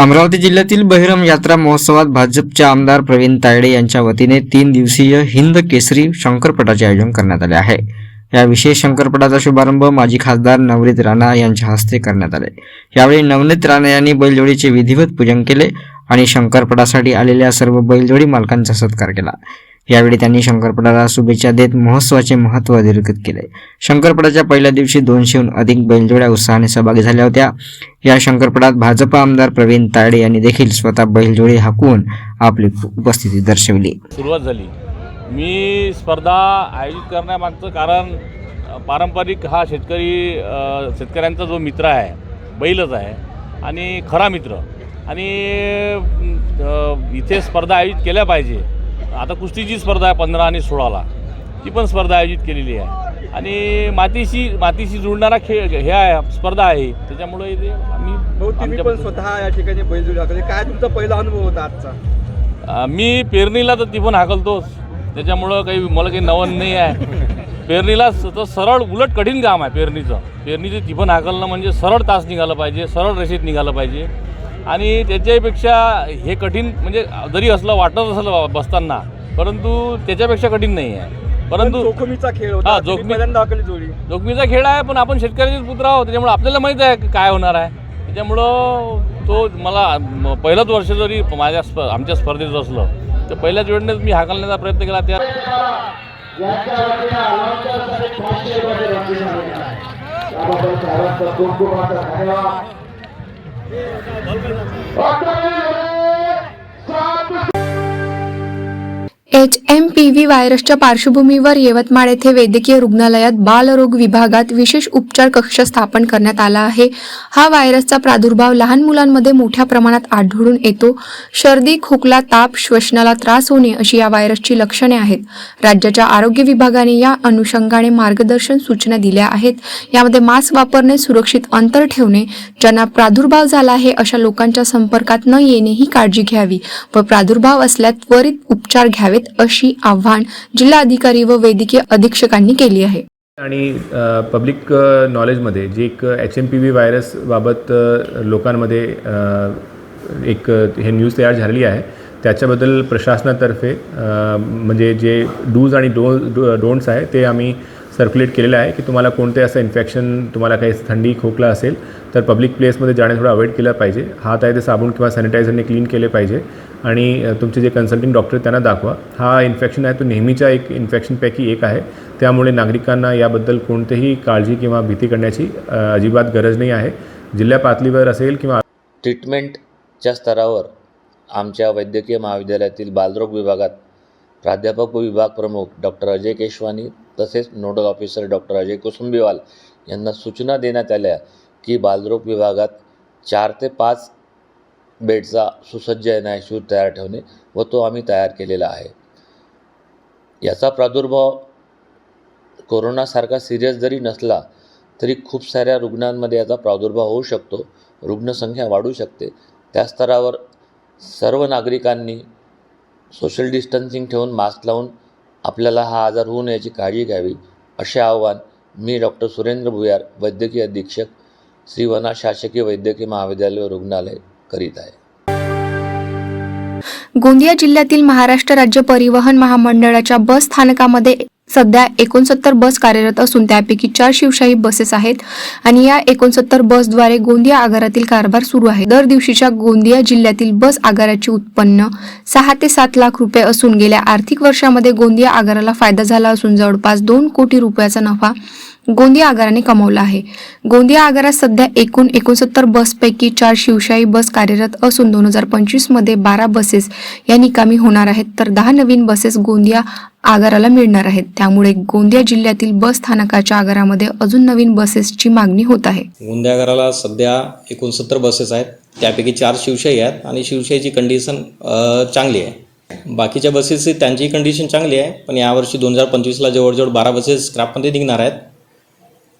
अमरावती जिल्ह्यातील बहिरम यात्रा महोत्सवात भाजपचे आमदार प्रवीण तायडे यांच्या वतीने 3 दिवसीय हिंद केसरी शंकरपटाचे आयोजन करण्यात आले आहे। या विशेष शंकरपटाचा शुभारंभ माजी खासदार नवनीत राणा यांच्या हस्ते करण्यात आले। यावेळी नवनीत राणा यांनी बैलजोडीचे विधिवत पूजन केले आणि शंकरपटासाठी आलेल्या सर्व बैलजोडी मालकांचा सत्कार केला। यावेळी त्यांनी शंकरपटाला शुभेच्छा देत महोत्सवाचे महत्त्व अधोरेखित केले। शंकरपटाच्या पहिल्या दिवशी 200हून अधिक बैलजोड्या उत्साहाने सहभागी झाल्या होत्या। या शंकरपटात भाजप आमदार प्रवीण तायडे यांनी देखील स्वतः बैलजोडी हाकवून आपली उपस्थिती दर्शवली। सुरुवात झाली। मी स्पर्धा आयोजित करण्यामागचं कारण पारंपरिक हा शेतकऱ्यांचा जो मित्र आहे बैलच आहे आणि खरा मित्र, आणि इथे स्पर्धा आयोजित केल्या पाहिजे। आता कुस्तीची स्पर्धा आहे 15 आणि 16ला, ती पण स्पर्धा आयोजित केलेली आहे आणि मातीशी जुळणारा खेळ हे आहे, स्पर्धा आहे। त्याच्यामुळे इथे आम्ही पण स्वतः या ठिकाणी बैलजोडी हाकलली। काय तुमचा पहिला अनुभव होता आजचा? मी पेरणीला तर ती पण हाकलतोच, त्याच्यामुळं मला काही नवन नाही आहे। पेरणीला तर सरळ उलट कठीण काम आहे पेरणीचं ती पण हाकलणं म्हणजे सरळ तास निघालं पाहिजे, सरळ रेषेत निघालं पाहिजे। आणि त्याच्यापेक्षा हे कठीण म्हणजे जरी असलं वाटत असलं बसताना, परंतु त्याच्यापेक्षा कठीण नाही आहे। परंतु जोखमीचा खेळ होता, जोखमीचा खेळ आहे, पण आपण शेतकऱ्याचेच पुत्र आहोत, त्याच्यामुळे आपल्याला माहीत आहे काय होणार आहे। त्याच्यामुळं तो मला पहिलंच वर्ष जरी आमच्या स्पर्धेत असलं तर पहिल्याच वेळेस मी हाकलण्याचा प्रयत्न केला। त्या HMPV व्हायरसच्या पार्श्वभूमीवर यवतमाळ येथे वैद्यकीय रुग्णालयात बालरोग विभागात विशेष उपचार कक्ष स्थापन करण्यात आला आहे। हा व्हायरसचा प्रादुर्भाव लहान मुलांमध्ये मोठ्या प्रमाणात आढळून येतो। सर्दी, खोकला, ताप, श्वसनाला त्रास होणे अशी या व्हायरसची लक्षणे आहेत। राज्याच्या आरोग्य विभागाने या अनुषंगाने मार्गदर्शन सूचना दिल्या आहेत। यामध्ये मास्क वापरणे, सुरक्षित अंतर ठेवणे, ज्यांना प्रादुर्भाव झाला आहे अशा लोकांच्या संपर्कात न येणे ही काळजी घ्यावी व प्रादुर्भाव असल्यास त्वरित उपचार घ्यावेत अशी आव्हान जिल्हाधिकारी व वैद्यकीय अधीक्षकांनी केली आहे। आणि पब्लिक नॉलेजमध्ये जे एक HMPV व्हायरस बाबत लोकांमध्ये एक हे न्यूज तयार झालेली आहे, त्याच्याबद्दल प्रशासनातर्फे म्हणजे जे डूज आणि डोंट्स आहे ते आम्ही सर्क्युलेट केलेलं आहे की तुम्हाला कोणते असं इन्फेक्शन, तुम्हाला काही थंडी, खोकला असेल तर पब्लिक प्लेसमध्ये जाणे थोडं अवॉइड केलं पाहिजे। हात आहे ते साबण किंवा सॅनिटायझरने क्लीन केले पाहिजे आणि तुमचे जे कन्सल्टिंग डॉक्टर त्यांना दाखवा। हा इन्फेक्शन आहे तो नेहमीच्या एक इन्फेक्शनपैकी एक आहे, त्यामुळे नागरिकांना याबद्दल कोणतेही काळजी किंवा भीती करण्याची अजिबात गरज नाही आहे। जिल्हा पातळीवर असेल किंवा ट्रीटमेंटच्या स्तरावर आमच्या वैद्यकीय महाविद्यालयातील बालरोग विभागात प्राध्यापक व विभाग प्रमुख डॉक्टर अजय केशवानी तसेच नोडल ऑफिसर डॉक्टर अजय कुसुंबीवाल यांना सूचना देण्यात आल्या की बालरोग विभागात 4 ते 5 बेडचा सुसज्ज NICU तयार ठेवणे व तो आम्ही तयार केलेला आहे। याचा प्रादुर्भाव कोरोनासारखा सिरियस जरी नसला तरी खूप साऱ्या रुग्णांमध्ये याचा प्रादुर्भाव होऊ शकतो, रुग्णसंख्या वाढू शकते। त्या स्तरावर सर्व नागरिकांनी सोशल डिस्टन्सिंग ठेवून मास्क लावून आपल्याला हा आजार होऊ नये याची काळजी घ्यावी असे आवाहन मी डॉक्टर सुरेंद्र भुयार, वैद्यकीय अधीक्षक, श्रीवना शासकीय वैद्यकीय महाविद्यालय व रुग्णालय करीत आहे। गोंदिया जिल्ह्यातील महाराष्ट्र राज्य परिवहन महामंडळाच्या बस स्थानकामध्ये सध्या 69 बस कार्यरत असून त्यापैकी 4 शिवशाही बसेस आहेत आणि या 69 बसद्वारे गोंदिया आगारातील कारभार सुरू आहे। दर दिवशीच्या गोंदिया जिल्ह्यातील बस आगाराचे उत्पन्न 6 ते 7 लाख रुपये असून गेल्या आर्थिक वर्षामध्ये गोंदिया आगाराला फायदा झाला असून जवळपास 2 कोटी रुपयाचा नफा गोंदिया आगाराने कमावला आहे। गोंदिया आगारात सध्या एकूण 69 बसपैकी 4 शिवशाही बस कार्यरत असून 2025 मध्ये 12 बसेस या निकामी होणार आहेत तर 10 नवीन बसेस गोंदिया आगाराला मिळणार आहेत। त्यामुळे गोंदिया जिल्ह्यातील बस स्थानकाच्या आगारामध्ये अजून नवीन बसेसची मागणी होत आहे। गोंदिया आगाराला सध्या 69 बसेस आहेत, त्यापैकी 4 शिवशाही आहेत आणि शिवशाहीची कंडिशन चांगली आहे। बाकीच्या बसेसची त्यांची कंडिशन चांगली आहे, पण यावर्षी 2025ला जवळजवळ 12 बसेस स्क्रॅपमध्ये निघणार आहेत।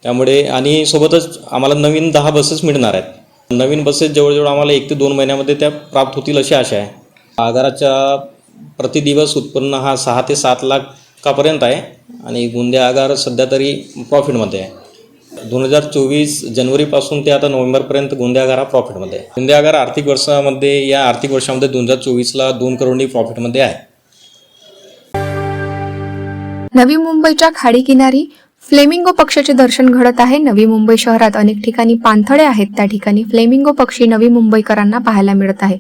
त्यामुळे आणि सोबतच आम्हाला नवीन 10 बसेस मिळणार आहेत। नवीन बसेस जवळजवळ आम्हाला 1 ते 2 महिन्यामध्ये त्या प्राप्त होतील अशी आशा आहे। आगाराच्या प्रतिदिवस उत्पन्न हा 6 ते 7 लाखापर्यंत आहे आणि गोंदिया आगार सध्या तरी प्रॉफिटमध्ये आहे। 2024 जानेवारीपासून ते आता नोव्हेंबरपर्यंत गोंदिया आगार हा प्रॉफिटमध्ये आहे. गोंदिया आगार आर्थिक वर्षामध्ये या आर्थिक वर्षामध्ये 2024ला 2 करोड प्रॉफिटमध्ये आहे. नवी मुंबईच्या खाडीकिनारी फ्लेमिंगो पक्षाचे दर्शन घडत आहे. नवी मुंबई शहरात अनेक ठिकाणी पाणथळे आहेत, त्या ठिकाणी फ्लेमिंगो पक्षी नवी मुंबईकरांना पाहायला मिळत आहे.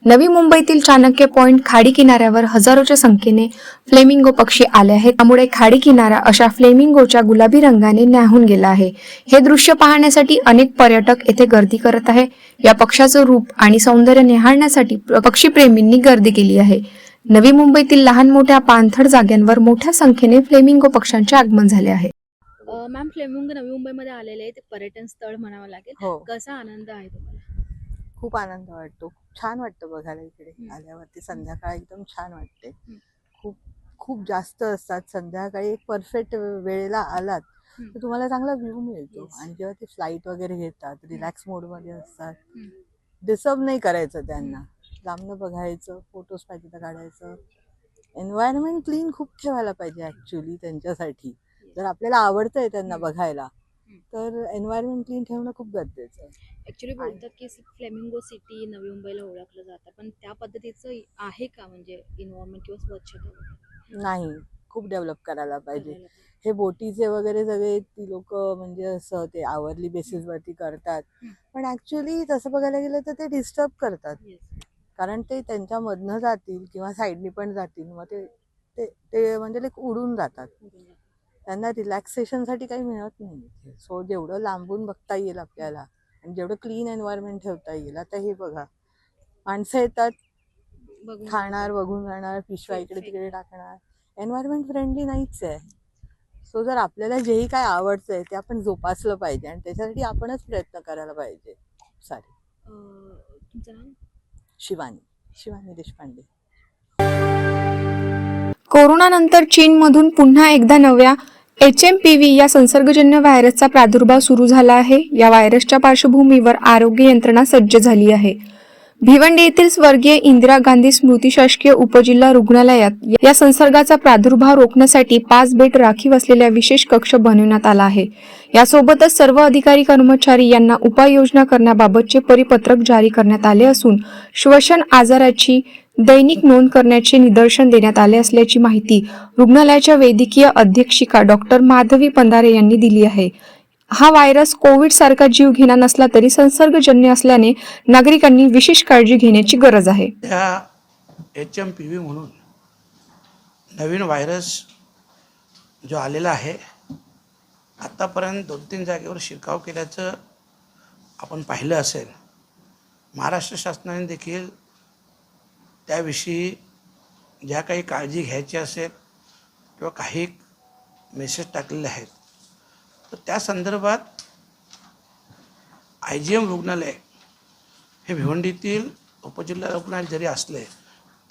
नवी मुंबईतील चाणक्य पॉइंट खाडी किनाऱ्यावर हजारोच्या संख्येने फ्लेमिंगो पक्षी आले आहेत. त्यामुळे खाडी किनारा अशा फ्लेमिंगोच्या गुलाबी रंगाने न्याहून गेला आहे. हे दृश्य पाहण्यासाठी अनेक पर्यटक येथे गर्दी करत आहे. या पक्षाचं रूप आणि सौंदर्य निहाळण्यासाठी पक्षीप्रेमींनी गर्दी केली आहे. नवी मुंबईतील लहान मोठ्या पाणथळ जागांवर मोठ्या संख्येने फ्लेमिंगो पक्ष्यांचे आगमन झाले आहे. मॅम, फ्लेमिंगो नवी मुंबईमध्ये आलेले आहे, ते पर्यटन स्थळ म्हणावं लागेल. हो, कसा आनंद आहे तुम्हाला? खूप आनंद वाटतो. छान वाटतं बघायला इकडे आल्यावरती. संध्याकाळी एकदम छान वाटते. खूप खूप जास्त असतात संध्याकाळी. एक परफेक्ट वेळेला आलात तर तुम्हाला चांगला व्ह्यू मिळतो. आणि जेव्हा ते फ्लाईट वगैरे घेतात, रिलॅक्स मोडमध्ये असतात, डिस्टर्ब नाही करायचं त्यांना, लांबनं बघायचं, फोटोज पाहिजे तर काढायचं. एन्व्हायरमेंट क्लीन खूप ठेवायला पाहिजे ॲक्च्युली त्यांच्यासाठी. जर आपल्याला आवडतंय त्यांना बघायला तर एन्व्हायरमेंट क्लीन ठेवणं खूप गरजेचं आहे. ऍक्च्युली बोलतात की फ्लेमिंगो सिटी नवी मुंबईला ओळखलं जातं, पण त्या पद्धतीचं आहे का, म्हणजे एन्व्हायरमेंट किंवा स्वच्छता? नाही, खूप डेव्हलप करायला पाहिजे. हे बोटीचे वगैरे सगळे ती लोक म्हणजे असं ते आवरली बेसिसवरती करतात, पण ॲक्च्युली तसं बघायला गेलं तर ते डिस्टर्ब करतात. कारण ते त्यांच्यामधनं जातील किंवा साईडनी पण जातील, मग ते ते म्हणजे लाईक उडून जातात. त्यांना रिलॅक्सेशनसाठी काही मिळत नाही. सो जेवढं लांबून बघता येईल आपल्याला आणि जेवढं क्लीन एन्व्हायरमेंट ठेवता येईल. आता हे बघा, माणसं येतात, खाणार, बघून जाणार, पिशव्या इकडे तिकडे टाकणार. एन्व्हायरमेंट फ्रेंडली नाहीच आहे. सो जर आपल्याला जेही काय आवडतंय ते आपण जोपासलं पाहिजे आणि त्याच्यासाठी आपणच प्रयत्न करायला पाहिजे खूप सारे. तुमचं नाव? शिवानी देशपांडे. कोरोनानंतर चीनमधून पुन्हा एकदा नव्या HMPV या संसर्गजन्य व्हायरसचा प्रादुर्भाव सुरू झाला आहे. या व्हायरसच्या पार्श्वभूमीवर आरोग्य यंत्रणा सज्ज झाली आहे. भिवंडी येथील स्वर्गीय इंदिरा गांधी स्मृती शासकीय उपजिल्हा रुग्णालयात या संसर्गाचा प्रादुर्भाव रोखण्यासाठी 5 बेड राखीव असलेल्या विशेष कक्ष बनवण्यात आला आहे. यासोबतच सर्व अधिकारी कर्मचारी यांना उपाययोजना करण्याबाबतचे परिपत्रक जारी करण्यात आले असून श्वसन आजाराची दैनिक नोंद करण्याचे निदर्शन देण्यात आले असल्याची माहिती रुग्णालयाच्या वैद्यकीय अधीक्षिका डॉक्टर माधवी पंधारे यांनी दिली आहे. हा व्हायरस कोविड सारखा जीव घेणा नसला तरी संसर्गजन्य असल्याने नागरिकांनी विशेष काळजी घेण्याची गरज आहे. त्या HMPV म्हणून नवीन व्हायरस जो आलेला आहे, आत्तापर्यंत 2-3 जागेवर शिरकाव केल्याचं आपण पाहिलं असेल. महाराष्ट्र शासनाने देखील त्याविषयी ज्या काही काळजी घ्यायची असेल किंवा काही मेसेज टाकलेले आहेत, तर त्या संदर्भात IGM रुग्णालय हे भिवंडीतील उपजिल्हा रुग्णालय जरी असले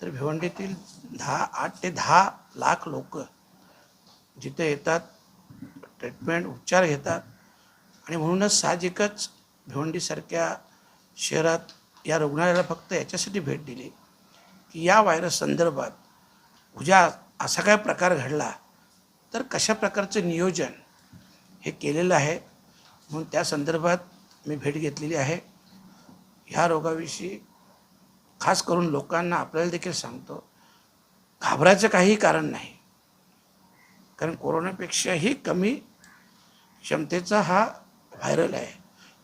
तर भिवंडीतील 8 ते 10 लाख लोक जिथे येतात, ट्रीटमेंट उपचार घेतात. आणि म्हणूनच साहजिकच भिवंडीसारख्या शहरात या रुग्णालयाला फक्त याच्यासाठी भेट दिली की या व्हायरस संदर्भात उद्या असा काय प्रकार घडला तर कशा प्रकारचं नियोजन हे केलेलं आहे. म्हणून त्या संदर्भात मी भेट घेतलेली आहे. ह्या रोगाविषयी खास करून लोकांना आपल्याला देखील सांगतो, घाबरायचं काही कारण नाही. कारण कोरोनापेक्षाही कमी क्षमतेचा हा व्हायरल आहे,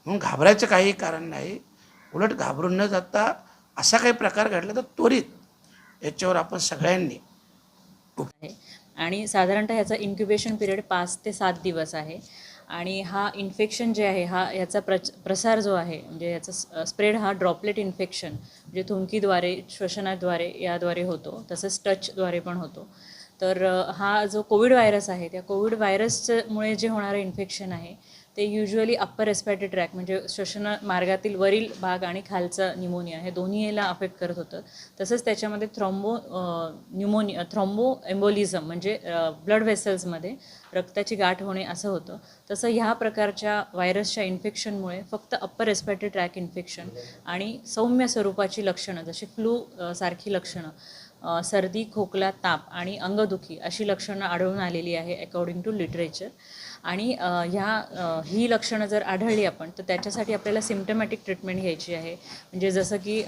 म्हणून घाबरायचं काही कारण नाही. उलट घाबरून न जाता असा काही प्रकार घडला तर त्वरित याच्यावर आपण सगळ्यांनी आणि साधारणतः ह्याचा इन्क्युबेशन पिरियड 5 ते 7 दिवस आहे. आणि हा इन्फेक्शन जे आहे याचा प्रसार जो आहे म्हणजे याचा स्प्रेड हा ड्रॉपलेट इन्फेक्शन म्हणजे थुंकीद्वारे, श्वसनाद्वारे याद्वारे होतो, तसंच टचद्वारे पण होतो. तर हा जो कोविड व्हायरस आहे त्या कोविड व्हायरसमुळे जे होणारं इन्फेक्शन आहे ते युजली अप्पर रेस्पिरेटरी ट्रॅक म्हणजे श्वसन मार्गातील वरील भाग आणि खालचा न्यूमोनिया हे दोन्ही याला अफेक्ट करत होतं. तसंच त्याच्यामध्ये थ्रोम्बो एम्बोलिझम म्हणजे ब्लड व्हेसल्समध्ये रक्ताची गाठ होणे असं होतं. तसं ह्या प्रकारच्या व्हायरसच्या इन्फेक्शनमुळे फक्त अप्पर रेस्पिरेटरी ट्रॅक इन्फेक्शन आणि सौम्य स्वरूपाची लक्षणं जशी फ्लू सारखी लक्षणं, सर्दी, खोकला, ताप आणि अंगदुखी अशी लक्षणं आढळून आलेली आहे अकॉर्डिंग टू लिटरेचर. आणि ही लक्षणं जर आढळली आपण तर त्याच्यासाठी आपल्याला सिम्पटमॅटिक ट्रीटमेंट घ्यायची आहे. म्हणजे जसं की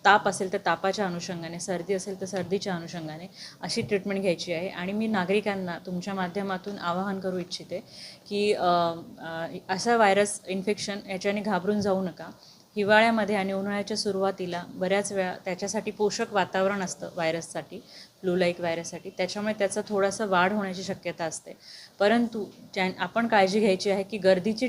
ताप असेल तर तापाच्या अनुषंगाने, सर्दी असेल तर सर्दीच्या अनुषंगाने अशी ट्रीटमेंट घ्यायची आहे. आणि मी नागरिकांना तुमच्या माध्यमातून आवाहन करू इच्छिते की असं व्हायरस इन्फेक्शन याच्याने घाबरून जाऊ नका. हिवाळ्यामध्ये आणि उन्हाळ्याच्या सुरुवातीला बऱ्याच वेळा त्याच्यासाठी पोषक वातावरण असतं व्हायरससाठी, फ्लू लाईक व्हायरससाठी, त्याच्यामुळे त्याचं थोडंसं वाढ होण्याची शक्यता असते. परंतु आपण काळजी घ्यायची आहे की गर्दीची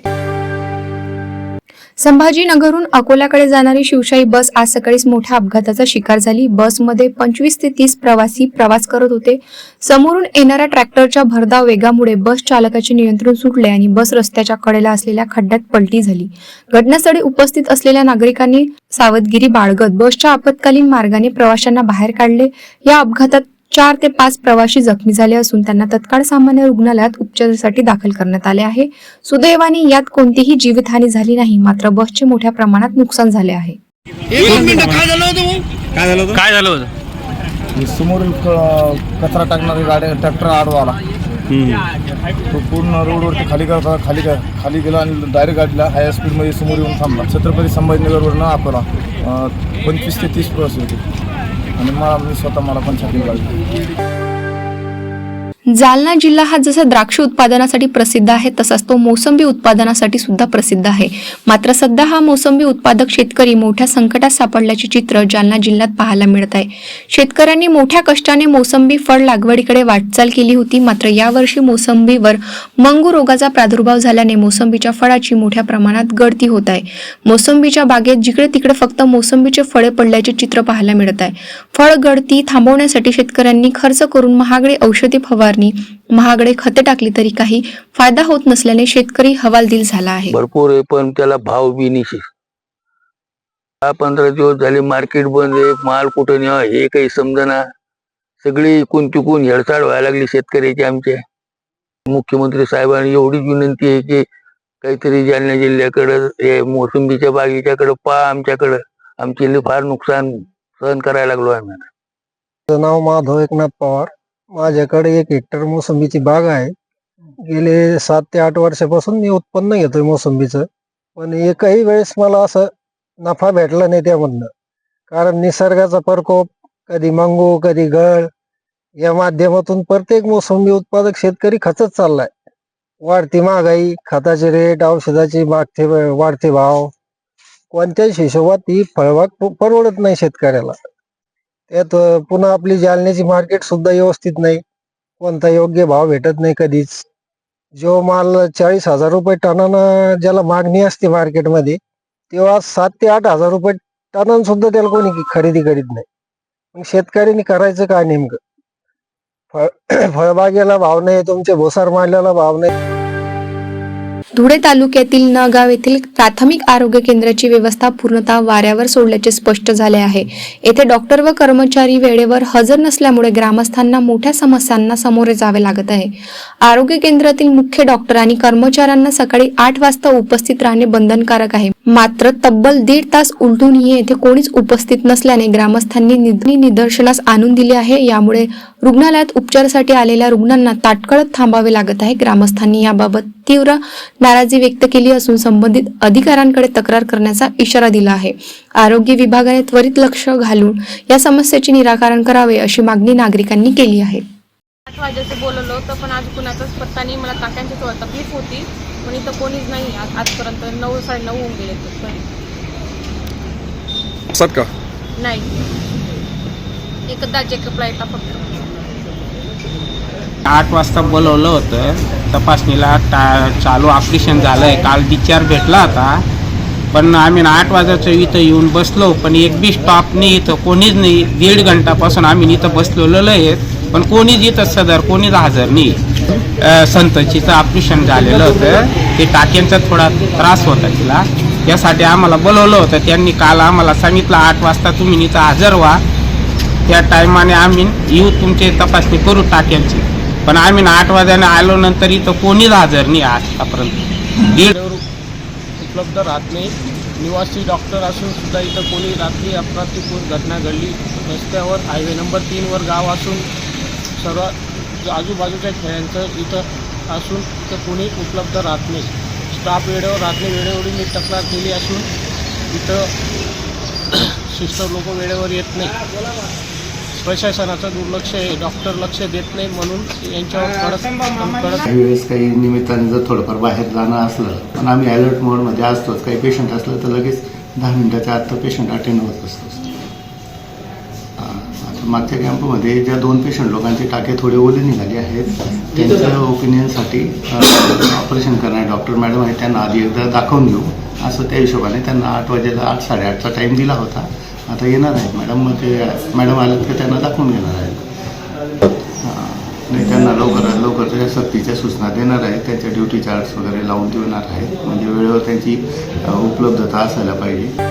संभाजीनगरहून अकोल्याकडे जाणारी शिवशाही बस आज सकाळीच मोठ्या अपघाताचा शिकार झाली. बसमध्ये 25 ते 30 प्रवासी प्रवास करत होते. समोरून येणाऱ्या ट्रॅक्टरच्या भरधाव वेगामुळे बस चालकाचे नियंत्रण सुटले आणि बस रस्त्याच्या कडेला असलेल्या खड्ड्यात पलटी झाली. घटनास्थळी उपस्थित असलेल्या नागरिकांनी सावधगिरी बाळगत बसच्या आपत्कालीन मार्गाने प्रवाशांना बाहेर काढले. या अपघातात 4 ते 5 प्रवासी जखमी झाले असून त्यांना तत्काळ सामान्य रुग्णालयात उपचारासाठी दाखल करण्यात आले आहे. सुदैवाने यात कोणतीही जीवितहानी झाली नाही, मात्र बसचे मोठ्या प्रमाणात नुकसान झाले आहे. काय झालं होतं? समोरून कचरा टाकणारी गाडी ट्रॅक्टर आडवा आला. तो पूर्ण रोडवरती खाली गेला आणि डायरेक्ट गाडीला हाय स्पीडमध्ये समोर येऊन थांबला. छत्रपती संभाजीनगरवरनं अकोला 25 ते 30 प्रवासी होते आणि मी स्वतः पण छाती लागली. जालना जिल्हा हा जसा द्राक्ष उत्पादनासाठी प्रसिद्ध आहे तसाच तो मोसंबी उत्पादनासाठी सुद्धा प्रसिद्ध आहे. मात्र सध्या हा मोसंबी उत्पादक शेतकरी मोठ्या संकटात सापडल्याचे चित्र जालना जिल्ह्यात पाहायला मिळत आहे. शेतकऱ्यांनी मोठ्या कष्टाने मोसंबी फळ लागवडीकडे वाटचाल केली होती. मात्र यावर्षी मोसंबीवर मंगू रोगाचा प्रादुर्भाव झाल्याने मोसंबीच्या फळाची मोठ्या प्रमाणात गळती होत आहे. मोसंबीच्या बागेत जिकडे तिकडे फक्त मोसंबीचे फळे पडल्याचे चित्र पाहायला मिळत आहे. फळ गळती थांबवण्यासाठी शेतकऱ्यांनी खर्च करून महागडी औषधी फवारणी, महागडे खते टाकली तरी काही फायदा होत नसल्याने शेतकरी हवालदिल झाला आहे. भरपूर आहे पण त्याला भाव बी निश्चित. 15 दिवस झाले मार्केट बंद आहे. माल कुठं न्यावा हे काही समजना. सगळी इकून तिकून हेळसाळ व्हायला लागली शेतकऱ्याची. आमच्या मुख्यमंत्री साहेबांनी एवढीच विनंती आहे की काहीतरी जालना जिल्ह्याकडं हे मोसंबीच्या बागेच्याकडं पहा आमच्याकडं. आमचे फार नुकसान सहन करायला लागलो आम्ही. माझं नाव माधव एकनाथ पवार. माझ्याकडे 1 हेक्टर मोसंबीची बाग आहे. गेले 7 ते 8 वर्षापासून मी उत्पन्न घेतोय मोसंबीचं, पण एकही वेळेस मला असं नफा भेटला नाही त्यामधनं. कारण निसर्गाचा प्रकोप, कधी मंगू कधी गळ, या माध्यमातून प्रत्येक मोसंबी उत्पादक शेतकरी खचत चाललाय. वाढती महागाई, खताचे रेट, औषधाची वाढते भाव, कोणत्याच हिशोबात ही फळबाग परवडत नाही शेतकऱ्याला. त्यात पुन्हा आपली जालन्याची मार्केट सुद्धा व्यवस्थित नाही. कोणता योग्य भाव भेटत नाही कधीच. जो माल 40,000 रुपये टनानं ज्याला मागणी असते मार्केटमध्ये, तेव्हा 7 ते 8,000 रुपये टनानं सुद्धा त्याला कोणी खरेदी करीत नाही. मग शेतकऱ्यांनी करायचं काय नेमकं? फळबागेला भाव नाही, तुमच्या भोसार माल्याला भाव नाही. धुळे तालुक्यातील नगाव येथील प्राथमिक आरोग्य केंद्राची व्यवस्था पूर्णतः वाऱ्यावर सोडल्याचे स्पष्ट झाले आहे. येथे डॉक्टर व कर्मचारी वेळेवर हजर नसल्यामुळे ग्रामस्थांना मोठ्या समस्यांना सामोरे जावे लागत आहे. आरोग्य केंद्रातील मुख्य डॉक्टर आणि कर्मचाऱ्यांना सकाळी 8 वाजता उपस्थित राहणे बंधनकारक आहे. मात्र तब्बल 1.5 तास उलटूनही येथे कोणीच उपस्थित नसल्याने ग्रामस्थांनी निदर्शनास आणून दिले आहे. यामुळे रुग्णालयात उपचारासाठी आलेल्या रुग्णांना ताटकळत थांबावे लागत आहे. ग्रामस्थांनी याबाबत तीव्र नाराजी व्यक्त केली असून संबंधित अधिकाऱ्यांकडे तक्रार करण्याचा इशारा दिला आहे. आरोग्य विभागाने त्वरित लक्ष घालून या समस्येचे निराकरण करावे अशी मागणी नागरिकांनी केली आहे. 8 वाजेचं बोलवलं होतं पण आज कुणाचाच पत्ता नाही. मला टाक्यांची थोडं तकलीफ होती पण इथं कोणीच नाही. आजपर्यंत 9 साडेनऊ होऊन गेले का नाही. एकदा चेकअप लाईटला फक्त 8 वाजता बोलवलं होतं तपासणीला. चालू ऑपरेशन झालंय. काल डिस्चार्ज भेटला होता पण आम्ही 8 वाजायचं इथं येऊन बसलो पण एक बी स्टॉप नाही. इथं कोणीच नाही. 1.5 घंटापासून आम्ही इथं बसलेलो आहे पण कोणीच इथं सदर कोणीच हजर नाही. संतचीचं ऑपरेशन झालेलं होतं. ते टाक्यांचा थोडा त्रास होता तिला, त्यासाठी आम्हाला बोलवलं होतं. त्यांनी काल आम्हाला सांगितलं 8 वाजता तुम्ही इथं हजर व्हा. त्या टायमाने आम्ही येऊ तुमची तपासणी करू टाक्यांची. पण आम्ही 8 वाजता आलो नंतर इथं कोणीच हजर नाही आतापर्यंत. 1.5 उपलब्ध राहत नाही. निवासी डॉक्टर असून सुद्धा इथं कोणी रात्री अपघातीपूर घटना घडली. रस्त्यावर हायवे नंबर 3 वर गाव असून सर्व आजूबाजूच्या खेड्यांचं इथं असून तिथं कोणी उपलब्ध राहत नाही. स्टाफ वेळेवर राहत नाही. वेळोवेळी मी तक्रार केली असून तिथं सिस्टर लोक वेळेवर येत नाही. प्रशासनाचं दुर्लक्ष आहे. डॉक्टर लक्ष देत नाही म्हणून यांच्यावर कडक काही वेळेस काही निमित्ताने जर थोडंफार बाहेर जाणं असलं पण आम्ही अलर्ट मोडमध्ये असतोच. काही पेशंट असलं तर लगेच 10 मिनिटाच्या आत पेशंट अटेंड होत असतो. मागच्या कॅम्पमध्ये ज्या 2 पेशंट लोकांचे टाके थोडे ओले निघाले आहेत त्यांच्या ओपिनियनसाठी ऑपरेशन करणारे डॉक्टर मॅडम आहेत त्यांना आधी एकदा दाखवून घेऊ असं त्या हिशोबाने त्यांना 8 वाजेला 8-8:30चा टाईम दिला होता. आता येणार आहेत मॅडम. मग ते मॅडम आलेत की त्यांना दाखवून घेणार आहेत. नाही त्यांना लवकर त्या सक्तीच्या सूचना देणार आहेत. त्यांच्या ड्युटी चार्ट्स वगैरे लावून देणार आहेत. म्हणजे वेळेवर त्यांची उपलब्धता असायला पाहिजे.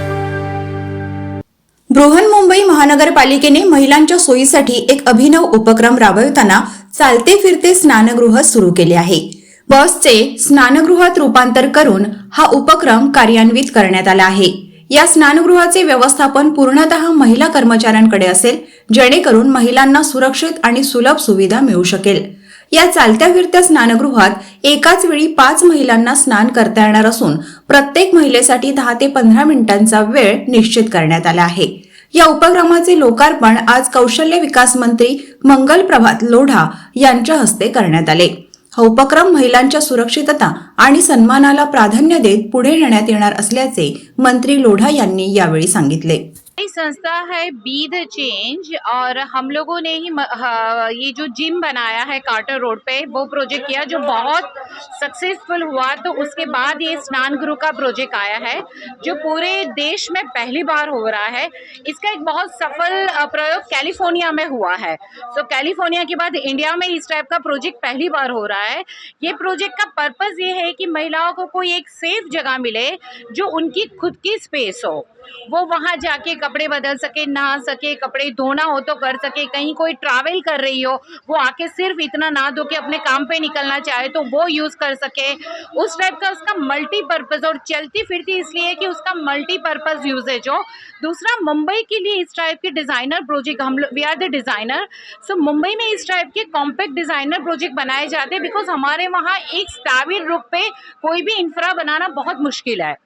बृहन्मुंबई महानगरपालिकेने महिलांच्या सोयीसाठी एक अभिनव उपक्रम राबवताना चालते फिरते स्नानगृह सुरू केले आहे. बसचे स्नानगृहात रूपांतर करून हा उपक्रम कार्यान्वित करण्यात आला आहे. या स्नानगृहाचे व्यवस्थापन पूर्णतः महिला कर्मचाऱ्यांकडे असेल, जेणेकरून महिलांना सुरक्षित आणि सुलभ सुविधा मिळू शकेल. या चालत्या फिरत्या स्नानगृहात एकाच वेळी 5 महिलांना स्नान करता येणार असून प्रत्येक महिलेसाठी 10 ते 15 मिनिटांचा वेळ निश्चित करण्यात आला आहे. या उपक्रमाचे लोकार्पण आज कौशल्य विकास मंत्री मंगल प्रभात लोढा यांच्या हस्ते करण्यात आले. हा उपक्रम महिलांच्या सुरक्षितता आणि सन्मानाला प्राधान्य देत पुढे नेण्यात येणार असल्याचे मंत्री लोढा यांनी यावेळी सांगितले. संस्था है बी द चेंज और हम लोगों ने ही ये जो जिम बनाया है कार्टर रोड पे वो प्रोजेक्ट किया जो बहुत सक्सेसफुल हुआ. तो उसके बाद ये स्नान गृह का प्रोजेक्ट आया है जो पूरे देश में पहली बार हो रहा है. इसका एक बहुत सफल प्रयोग कैलिफोर्निया में हुआ है. सो कैलिफोर्निया के बाद इंडिया में इस टाइप का प्रोजेक्ट पहली बार हो रहा है. ये प्रोजेक्ट का पर्पस ये है कि महिलाओं को कोई एक सेफ जगह मिले जो उनकी खुद की स्पेस हो. वो वहाँ जाके कपड़े बदल सके, नहा सके, कपड़े धोना हो तो कर सके. कहीं कोई ट्रैवल कर रही हो वो आके सिर्फ इतना ना धो के अपने काम पे निकलना चाहे तो वो यूज़ कर सके. उस टाइप का उसका मल्टीपर्पज़ और चलती फिरती इसलिए कि उसका मल्टीपर्पज़ यूजेज हो. दूसरा, मुंबई के लिए इस टाइप के डिज़ाइनर प्रोजेक्ट हम लोग we are the designer. So Mumbai में इस टाइप के कॉम्पैक्ट डिज़ाइनर प्रोजेक्ट बनाए जाते हैं बिकॉज हमारे वहाँ एक स्टैबिल रूप पे कोई भी इंफ्रा बनाना बहुत मुश्किल है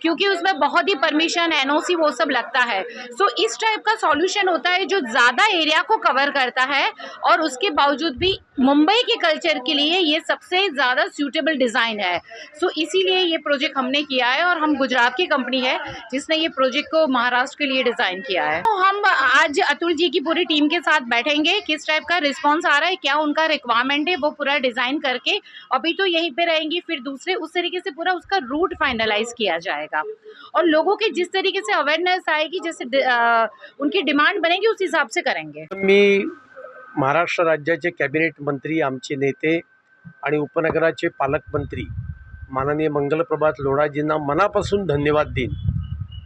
क्योंकि उसमें बहुत ही परमिशन एनओसी वो सब लगता है. सो इस टाइप का सॉल्यूशन होता है जो ज़्यादा एरिया को कवर करता है और उसके बावजूद भी मुंबई के कल्चर के लिए ये सबसे ज़्यादा सूटेबल डिज़ाइन है. सो इसीलिए ये प्रोजेक्ट हमने किया है और हम गुजरात की कंपनी है जिसने ये प्रोजेक्ट को महाराष्ट्र के लिए डिज़ाइन किया है. तो हम आज अतुल जी की पूरी टीम के साथ बैठेंगे, किस टाइप का रिस्पॉन्स आ रहा है, क्या उनका रिक्वायरमेंट है, वो पूरा डिज़ाइन करके अभी तो यहीं पे रहेंगी, फिर दूसरे उस तरीके से पूरा उसका रूट फाइनलाइज किया जाएगा और लोगों के जिस तरीके से अवेयरनेस आएगी, जैसे उनकी डिमांड बनेगी उस हिसाब से करेंगे. मी महाराष्ट्र राज्याचे कॅबिनेट मंत्री, आमचे नेते आणि उपनगराचे पालकमंत्री माननीय मंगलप्रभात लोढाजींना मनापासून धन्यवाद देईन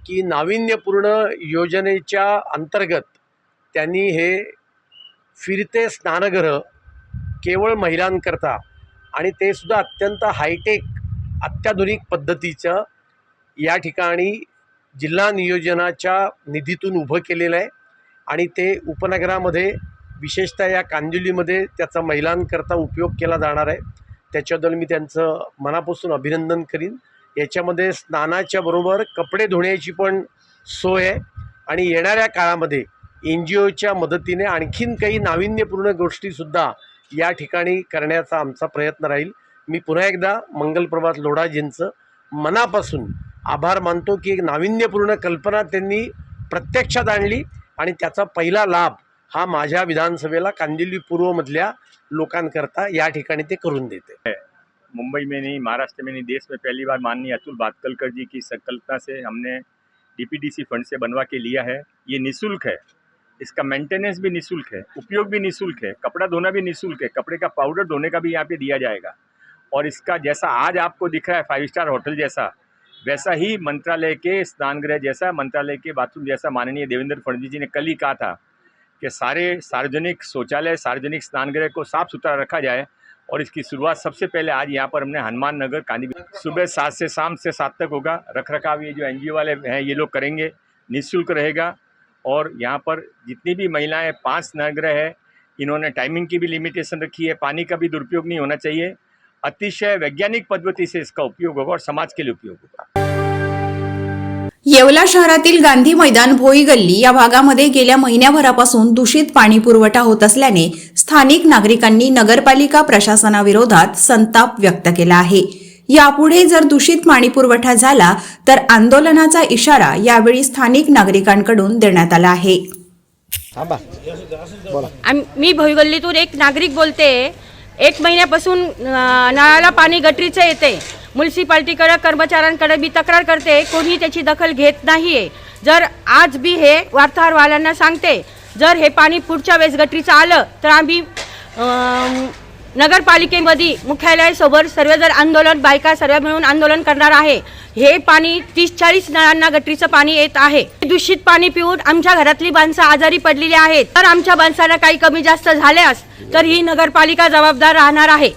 की नाविन्यपूर्ण योजनेच्या अंतर्गत त्यांनी हे फिरते स्नानगृह केवळ महिलांकरता आणि ते सुद्धा अत्यंत हायटेक अत्याधुनिक पद्धतीचं या ठिकाणी जिल्हा नियोजनाच्या निधीतून उभं केलेलं आहे आणि ते उपनगरामध्ये विशेषतः या कांदिवलीमध्ये त्याचा महिलांकरता उपयोग केला जाणार आहे. त्याच्याबद्दल मी त्यांचं मनापासून अभिनंदन करीन. याच्यामध्ये स्नानाच्या बरोबर कपडे धुण्याची पण सोय आहे आणि येणाऱ्या काळामध्ये NGOच्या मदतीने आणखीन काही नाविन्यपूर्ण गोष्टीसुद्धा या ठिकाणी करण्याचा आमचा प्रयत्न राहील. मी पुन्हा एकदा मंगलप्रभात लोढाजींचं मनापासून आभार मानतो की एक नाविन्यपूर्ण कल्पना त्यांनी प्रत्यक्षात आणली आणि त्याचा पहिला लाभ हा माझ्या विधानसभेला कांदिवली पूर्वमधल्या लोकांकरता या ठिकाणी ते करून देते. मुंबई में नहीं, महाराष्ट्र में नहीं, देश में पहली बार माननीय अतुल भातखलकर जी की संकल्पना से हमने DPDC फंड से बनवा के लिया है. ये निःशुल्क है, इसका मेंटेनेंस भी निःशुल्क है, उपयोग भी निःशुल्क है, कपड़ा धोना भी निःशुल्क है, कपड़े का पाउडर धोने का भी यहाँ पे दिया जाएगा. और इसका जैसा आज आपको दिख रहा है 5 स्टार होटल जैसा, वैसा ही मंत्रालय के स्नानगृह जैसा, मंत्रालय के बाथरूम जैसा माननीय देवेंद्र फडणवीस जी ने कल ही कहा था कि सारे सार्वजनिक शौचालय, सार्वजनिक स्नानगृह को साफ़ सुथरा रखा जाए. और इसकी शुरुआत सबसे पहले आज यहाँ पर हमने हनुमान नगर कांदिवली सुबह 7 से शाम से 7 तक होगा. रख रखाव ये जो NGO वाले हैं ये लोग करेंगे, निःशुल्क रहेगा. और यहाँ पर जितनी भी महिलाएं 5 स्नानगृह है, इन्होंने टाइमिंग की भी लिमिटेशन रखी है, पानी का भी दुरुपयोग नहीं होना चाहिए. अतिशय वैज्ञानिक पद्धति से इसका उपयोग होगा और समाज के लिए उपयोग होगा। येवला शहरातील गांधी मैदान भोई गल्ली या भागामध्ये गेल्या महिन्याभरापासून दूषित पाणी पुरवठा होत असल्याने स्थानिक नागरिकांनी नगरपालिका प्रशासनाविरोधात संताप व्यक्त केला आहे। यापुढे जर दूषित पाणी पुरवठा झाला तर आंदोलनाचा इशारा यावेळी स्थानिक नागरिकांकडून देण्यात आला आहे। मी भोईगल्लीतून एक नागरिक बोलते। 1 महिन्यापासून नळाला पाणी गटरीचं येते। म्युन्सिपाल्टीकडे कर्मचाऱ्यांकडे मी तक्रार करते, कोणी त्याची दखल घेत नाहीये। जर आज बी हे वार्ताहरवाल्यांना सांगते, जर हे पाणी पुढच्या वेळेस गटरीचं आलं तर आम्ही नगरपालिकेमध्ये मुख्यालयासमोर सर्वजण आंदोलन, बायका सर्व मिळून आंदोलन करणार आहे। हे पाणी 30-40 नळांना गटरीचं पाणी येत आहे। दूषित पाणी पिऊन आमच्या घरातली माणसं आजारी पडलेली आहेत। तर आमच्या माणसांना काही कमी जास्त झाल्यास तर ही नगरपालिका जबाबदार राहणार आहे।